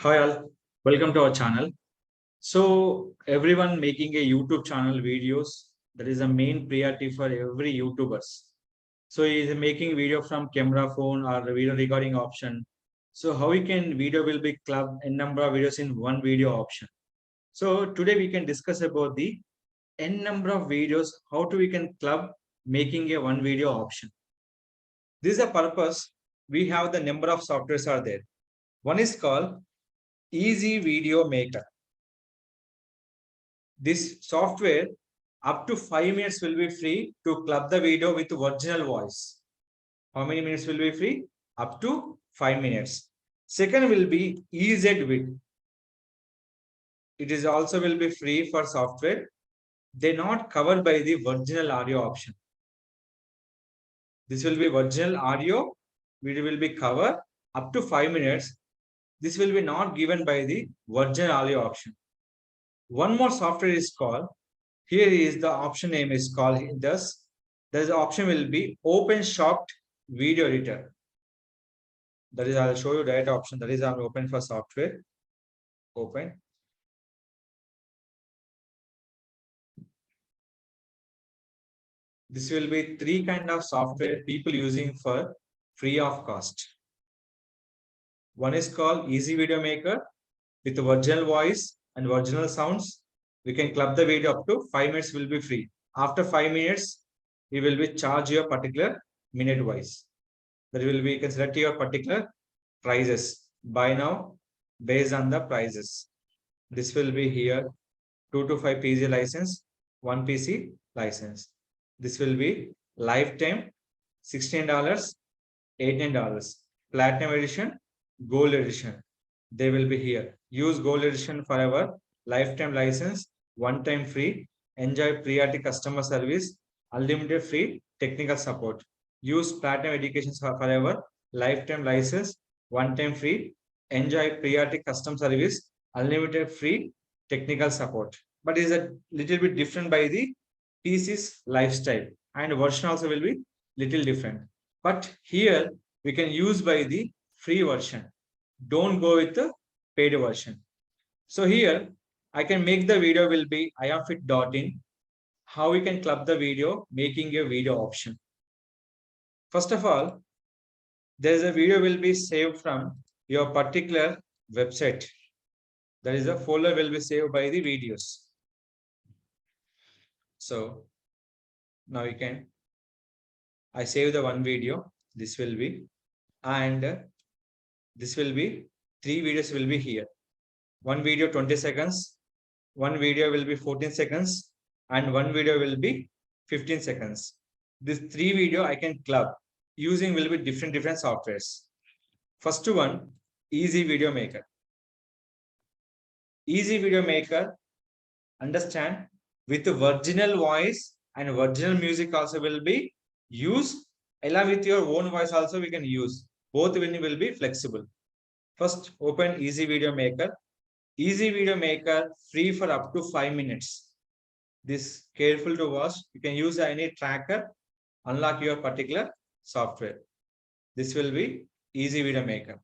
Hi all, welcome to our channel. So everyone making a YouTube channel videos, that is a main priority for every YouTubers. So he is making video from camera phone or video recording option. So how we can video will be club n number of videos in one video option. So today we can discuss about the n number of videos, how to we can club making a one video option. This is a purpose. We have the number of softwares are there. One is called Easy Video Maker. This software up to 5 minutes will be free to club the video with original voice. How many minutes will be free? Up to 5 minutes. Second will be EZWidth. It is also will be free for software. They not covered by the original audio option. This will be original audio. Video will be covered up to 5 minutes. This will be not given by the original audio option. One more software is called, here is the option name is called thus. The option will be OpenShot Video Editor. That is, I'll show you that option. That is, I'm open for software. Open. This will be three kind of software people using for free of cost. One is called Easy Video Maker with original voice and original sounds. We can club the video up to 5 minutes will be free. After 5 minutes, we will be charge your particular minute wise. That will be, you can select your particular prices. Buy now based on the prices. This will be here 2 to 5 PC license, 1 PC license. This will be lifetime $16, $18. Platinum edition, gold edition. They will be here. Use gold edition forever. Lifetime license, one time free. Enjoy priority customer service. Unlimited free technical support. Use platinum education forever. Lifetime license, one time free. Enjoy priority customer service. Unlimited free technical support. But is a little bit different by the PC's lifestyle, and version also will be little different. But here we can use by the free version. Don't go with the paid version. So here I can make the video will be iamfit.in. How we can club the video, making a video option. First of all, there is a video will be saved from your particular website. That is a folder will be saved by the videos. So now you can, I save the one video. This will be, and this will be 3 videos will be here. One video 20 seconds, one video will be 14 seconds, and one video will be 15 seconds. This 3 video I can club using will be different softwares. First one, Easy Video Maker. Easy Video Maker, understand, with the original voice and original music also will be used, along with your own voice also we can use. Both will be flexible. First, open Easy Video Maker. Easy Video Maker free for up to 5 minutes. This careful to watch. You can use any tracker, unlock your particular software. This will be Easy Video Maker.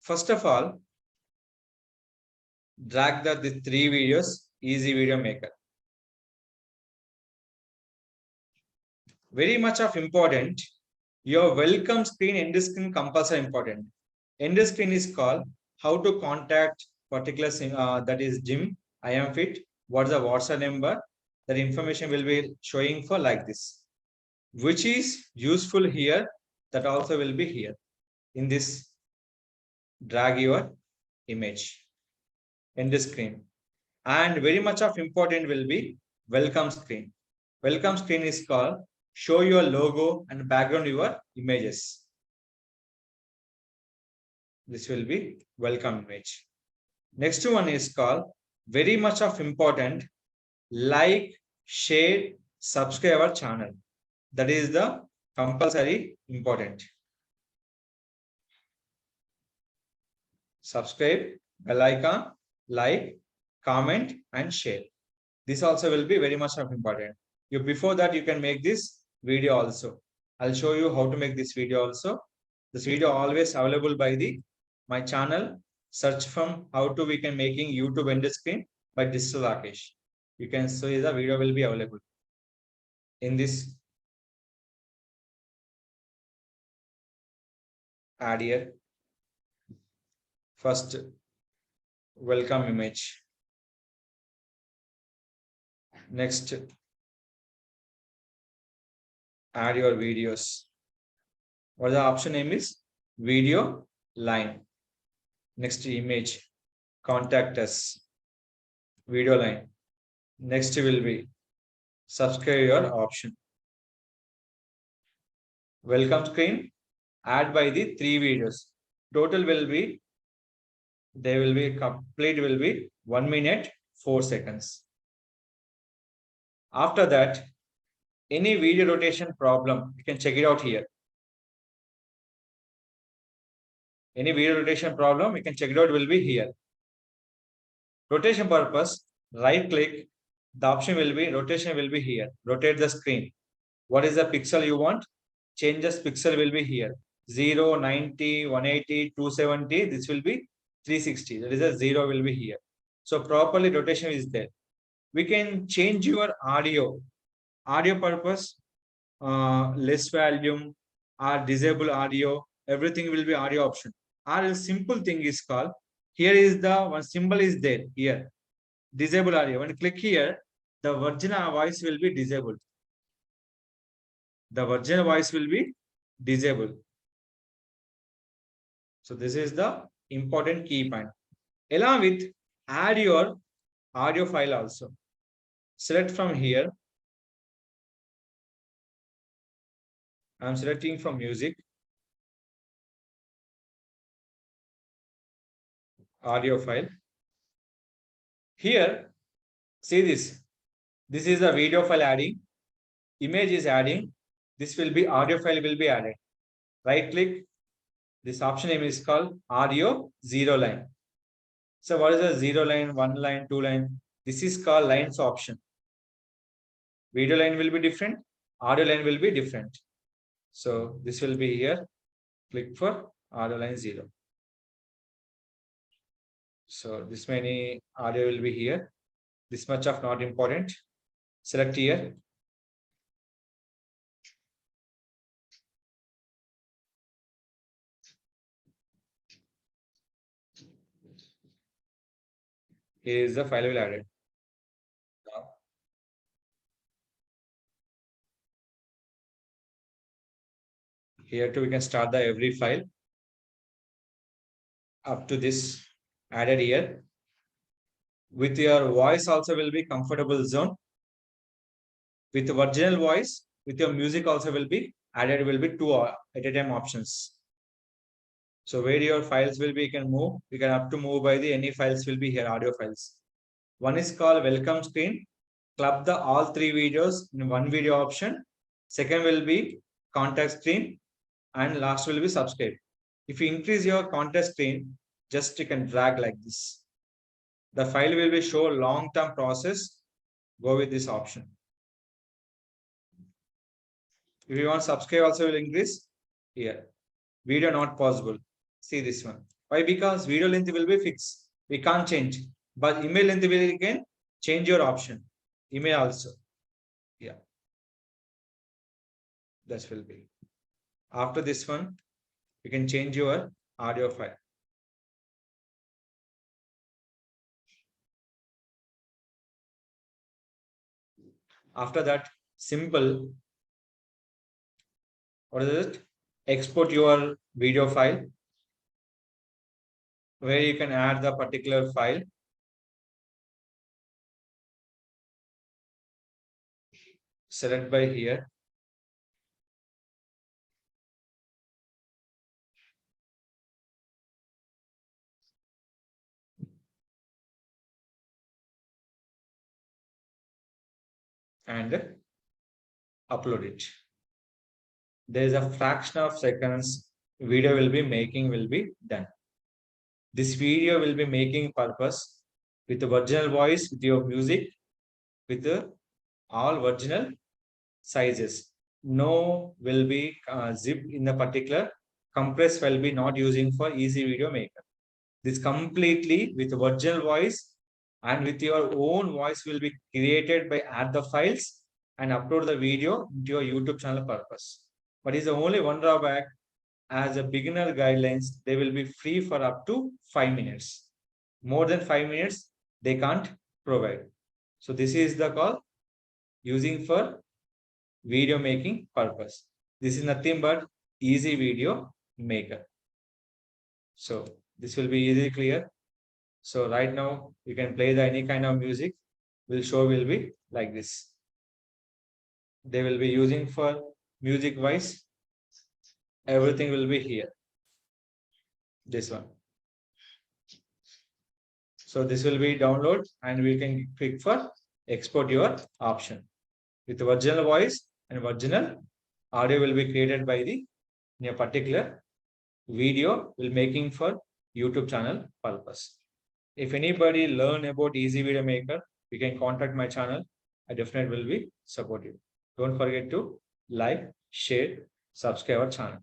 First of all, drag the 3 videos, Easy Video Maker. Very much of important, your welcome screen, end screen compulsory important. End screen is called how to contact particular that is gym, I am fit, what's the WhatsApp number, that information will be showing for like this, which is useful here, that also will be here in this. Drag your image, end screen, and very much of important will be welcome screen. Welcome screen is called show your logo and background your images. This will be welcome image. Next one is called very much of important, like, share, subscribe our channel. That is the compulsory important. Subscribe, bell icon, like, comment, and share. This also will be very much of important. Before that, you can make this video also. I'll show you how to make this video also. This video always available by the my channel. search from how to we can making YouTube end screen by Digital Rakesh. You can see the video will be available in this ad here. First, welcome image. Next, add your videos. What the option name is? Video line. Next image, contact us. Video line. Next will be subscribe your option. Welcome screen. Add by the 3 videos. Total will be, they will be complete will be 1 minute 4 seconds. After that, any video rotation problem, you can check it out here. Any video rotation problem, you can check it out will be here. Rotation purpose, right click, the option will be rotation will be here. Rotate the screen. What is the pixel you want? Changes pixel will be here. 0, 90, 180, 270. This will be 360. That is a 0 will be here. So properly rotation is there. We can change your audio. Audio purpose, less volume or disable audio. Everything will be audio option. Or a simple thing is called, here is the one symbol is there here. Disable audio. When you click here, the original voice will be disabled. The original voice will be disabled. So this is the important key point. Along with add your audio file also. Select from here. I'm selecting from music. Audio file. Here, see this. This is the video file adding. Image is adding. This will be audio file will be added. Right click. This option name is called audio 0 line. So what is a 0 line, 1 line, 2 line? This is called lines option. Video line will be different. Audio line will be different. So this will be here. Click for audio line 0. So this many audio will be here. This much of not important. Select here. Here is the file will added. Now, here too we can start the every file up to this added here. With your voice also will be comfortable zone. With the original voice, with your music also will be added will be 2 at a time options. So where your files will be, you can move. You can have to move by the any files will be here, audio files. One is called welcome screen. Club the all 3 videos in one video option. Second will be contact screen. And last will be subscribe. If you increase your contact screen, just you can drag like this. The file will be show long-term process. Go with this option. If you want subscribe also will increase here. Video not possible. See this one. Why? Because video length will be fixed. We can't change. But email length will you can change your option. Email also. Yeah. That will be. After this one, you can change your audio file. After that, simple. What is it? Export your video file where you can add the particular file. Select by here. And upload it. There is a fraction of seconds video will be making will be done. This video will be making purpose with the original voice, with your music, with the all original sizes. No will be zip in the particular compress will be not using for easy video maker. This completely with virtual voice and with your own voice will be created by add the files and upload the video into your YouTube channel purpose. But is the only one drawback, as a beginner guidelines, they will be free for up to 5 minutes. More than 5 minutes, they can't provide. So this is the call using for video making purpose. This is nothing but easy video maker. So this will be easy clear. So right now you can play the any kind of music. Will be like this. They will be using for music wise. Everything will be here. This one. So this will be download and we can click for export your option. With original voice and original audio will be created by the in a particular video will making for YouTube channel purpose. If anybody learn about easy video maker, you can contact my channel. I definitely will be support you. Don't forget to like, share, subscribe our channel.